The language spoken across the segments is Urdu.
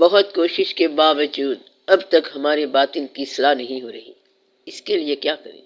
بہت کوشش کے باوجود اب تک ہمارے باطن کی اصلاح نہیں ہو رہی۔ اس کے لیے کیا کریں؟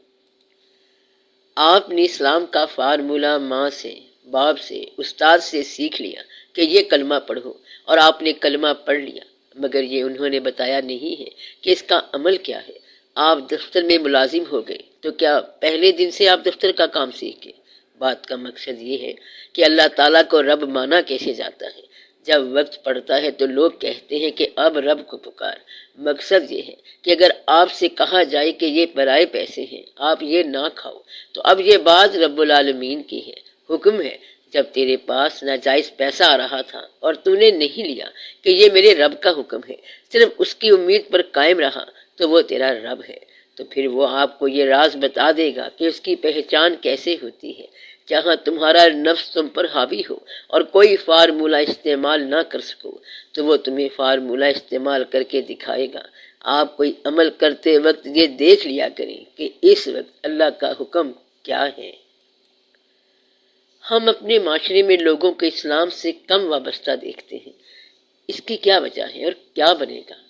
آپ نے اسلام کا فارمولہ ماں سے، باپ سے، استاد سے سیکھ لیا کہ یہ کلمہ پڑھو، اور آپ نے کلمہ پڑھ لیا، مگر یہ انہوں نے بتایا نہیں ہے کہ اس کا عمل کیا ہے۔ آپ دفتر میں ملازم ہو گئے تو کیا پہلے دن سے آپ دفتر کا کام سیکھ گئے؟ بات کا مقصد یہ ہے کہ اللہ تعالیٰ کو رب مانا کیسے جاتا ہے۔ جب وقت پڑتا ہے تو لوگ کہتے ہیں کہ اب رب کو پکار۔ مقصد یہ ہے کہ اگر آپ سے کہا جائے کہ یہ پرائے پیسے ہیں، آپ یہ نہ کھاؤ، تو اب یہ بات رب العالمین کی ہے، حکم ہے۔ جب تیرے پاس ناجائز پیسہ آ رہا تھا اور تو نے نہیں لیا کہ یہ میرے رب کا حکم ہے، صرف اس کی امید پر قائم رہا، تو وہ تیرا رب ہے۔ تو پھر وہ آپ کو یہ راز بتا دے گا کہ اس کی پہچان کیسے ہوتی ہے۔ جہاں تمہارا نفس تم پر حاوی ہو اور کوئی فارمولہ استعمال نہ کر سکو، تو وہ تمہیں فارمولہ استعمال کر کے دکھائے گا۔ آپ کوئی عمل کرتے وقت یہ دیکھ لیا کریں کہ اس وقت اللہ کا حکم کیا ہے۔ ہم اپنے معاشرے میں لوگوں کو اسلام سے کم وابستہ دیکھتے ہیں۔ اس کی کیا وجہ ہے اور کیا بنے گا؟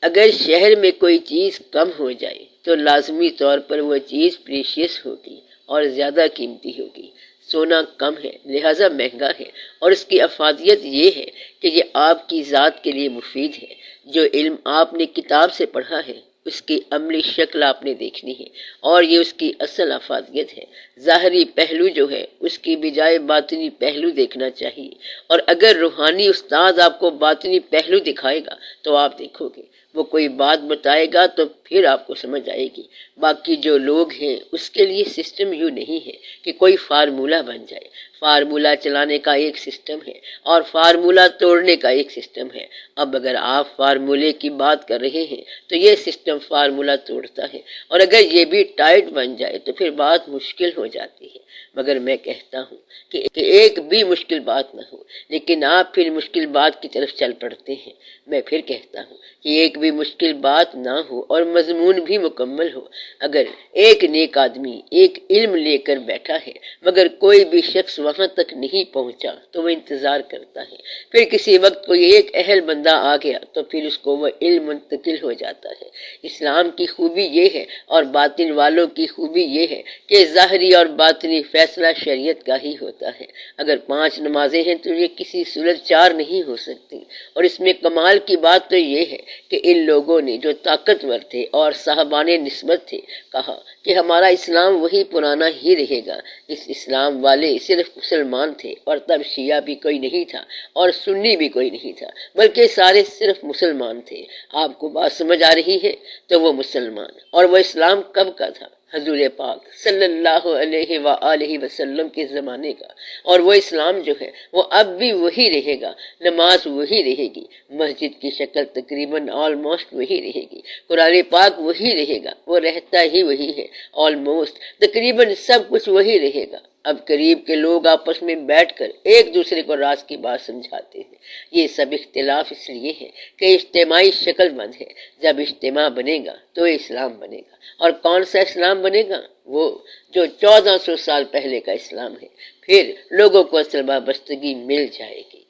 اگر شہر میں کوئی چیز کم ہو جائے تو لازمی طور پر وہ چیز پریشیس ہوگی اور زیادہ قیمتی ہوگی۔ سونا کم ہے لہذا مہنگا ہے، اور اس کی افادیت یہ ہے کہ یہ آپ کی ذات کے لیے مفید ہے۔ جو علم آپ نے کتاب سے پڑھا ہے اس کی عملی شکل آپ نے دیکھنی ہے، اور یہ اس کی اصل افادیت ہے۔ ظاہری پہلو جو ہے اس کی بجائے باطنی پہلو دیکھنا چاہیے، اور اگر روحانی استاد آپ کو باطنی پہلو دکھائے گا تو آپ دیکھو گے، وہ کوئی بات بتائے گا تو پھر آپ کو سمجھ آئے گی۔ باقی جو لوگ ہیں اس کے لیے سسٹم یوں نہیں ہے کہ کوئی فارمولہ بن جائے۔ فارمولہ چلانے کا ایک سسٹم ہے اور فارمولہ توڑنے کا ایک سسٹم ہے۔ اب اگر آپ فارمولے کی بات کر رہے ہیں تو یہ سسٹم فارمولہ توڑتا ہے، اور اگر یہ بھی ٹائٹ بن جائے تو پھر بات مشکل ہو جاتی ہے۔ مگر میں کہتا ہوں کہ ایک بھی مشکل بات نہ ہو، لیکن آپ پھر مشکل بات کی طرف چل پڑتے ہیں۔ میں پھر کہتا ہوں کہ ایک بھی مشکل بات نہ ہو اور مضمون بھی مکمل ہو۔ اگر ایک نیک آدمی ایک علم لے کر بیٹھا ہے مگر کوئی بھی شخص وہاں تک نہیں پہنچا تو وہ انتظار کرتا ہے، پھر کسی وقت کوئی ایک اہل بندہ آ گیا تو پھر اس کو وہ علم منتقل ہو جاتا ہے۔ اسلام کی خوبی یہ ہے اور باطن والوں کی خوبی یہ ہے کہ ظاہری اور باطنی فیصلہ شریعت کا ہی ہوتا ہے۔ اگر 5 نمازیں ہیں تو یہ کسی صورت 4 نہیں ہو سکتی، اور اس میں کمال کی بات تو یہ ہے کہ ان لوگوں نے جو طاقتور تھے اور صاحبان نسبت تھے کہا کہ ہمارا اسلام وہی پرانا ہی رہے گا۔ اس اسلام والے صرف مسلمان تھے، اور تب شیعہ بھی کوئی نہیں تھا اور سنی بھی کوئی نہیں تھا، بلکہ سارے صرف مسلمان تھے۔ آپ کو بات سمجھ آ رہی ہے؟ تو وہ مسلمان، اور وہ اسلام کب کا تھا؟ حضور پاک صلی اللہ علیہ وآلہ وسلم کے زمانے کا، اور وہ اسلام جو ہے وہ اب بھی وہی رہے گا۔ نماز وہی رہے گی، مسجد کی شکل تقریباً آلموسٹ وہی رہے گی، قرآن پاک وہی رہے گا، وہ رہتا ہی وہی ہے، آلموسٹ تقریباً سب کچھ وہی رہے گا۔ اب قریب کے لوگ آپس میں بیٹھ کر ایک دوسرے کو راز کی بات سمجھاتے ہیں۔ یہ سب اختلاف اس لیے ہے کہ اجتماعی شکل بند ہے۔ جب اجتماع بنے گا تو اسلام بنے گا، اور کون سا اسلام بنے گا؟ وہ جو 1400 سال پہلے کا اسلام ہے۔ پھر لوگوں کو اصل وابستگی مل جائے گی۔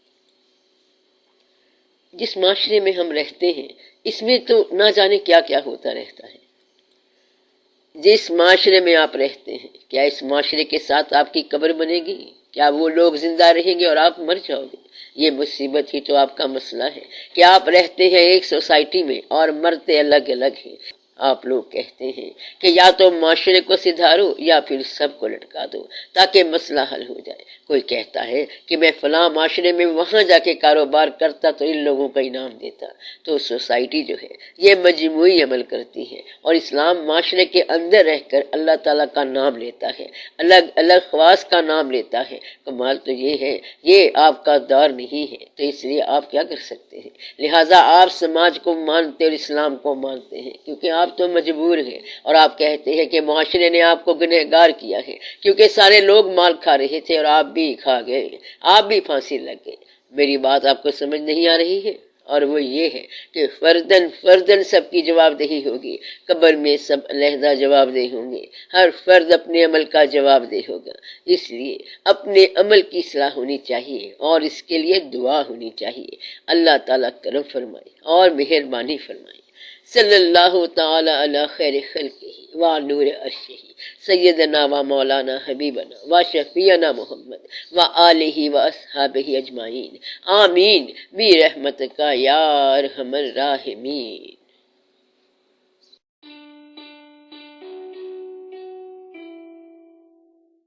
جس معاشرے میں ہم رہتے ہیں اس میں تو نہ جانے کیا کیا ہوتا رہتا ہے۔ جس معاشرے میں آپ رہتے ہیں، کیا اس معاشرے کے ساتھ آپ کی قبر بنے گی؟ کیا وہ لوگ زندہ رہیں گے اور آپ مر جاؤ گے؟ یہ مصیبت ہی تو آپ کا مسئلہ ہے کہ آپ رہتے ہیں ایک سوسائٹی میں اور مرتے الگ الگ ہیں۔ آپ لوگ کہتے ہیں کہ یا تو معاشرے کو سدھارو یا پھر سب کو لٹکا دو تاکہ مسئلہ حل ہو جائے۔ کوئی کہتا ہے کہ میں فلاں معاشرے میں وہاں جا کے کاروبار کرتا تو ان لوگوں کا انعام دیتا۔ تو سوسائٹی جو ہے یہ مجموعی عمل کرتی ہے، اور اسلام معاشرے کے اندر رہ کر اللہ تعالیٰ کا نام لیتا ہے، الگ الگ خواص کا نام لیتا ہے۔ کمال تو یہ ہے یہ آپ کا دور نہیں ہے، تو اس لیے آپ کیا کر سکتے ہیں؟ لہٰذا آپ سماج کو مانتے اور اسلام کو مانتے ہیں، کیونکہ آپ تو مجبور ہیں، اور آپ کہتے ہیں کہ معاشرے نے آپ کو گنہگار کیا ہے کیونکہ سارے لوگ مال کھا رہے تھے اور آپ بھی کھا گئے، آپ بھی پھانسی لگ گئے۔ میری بات آپ کو سمجھ نہیں آ رہی ہے؟ اور وہ یہ ہے کہ فردن فردن سب کی جواب دہی ہوگی، قبر میں سب علیحدہ جواب دہ ہوں گے، ہر فرد اپنے عمل کا جواب دہ ہوگا۔ اس لیے اپنے عمل کی اصلاح ہونی چاہیے اور اس کے لیے دعا ہونی چاہیے۔ اللہ تعالیٰ کرم فرمائے اور مہربانی فرمائے۔ صلی اللہ تعالی علی خیر خلقہ و نور عرشہ سیدنا و مولانا حبیبنا و شفیعنا محمد و آلہ و اصحابہ اجمعین، آمین برحمتک یا ارحم الراحمین۔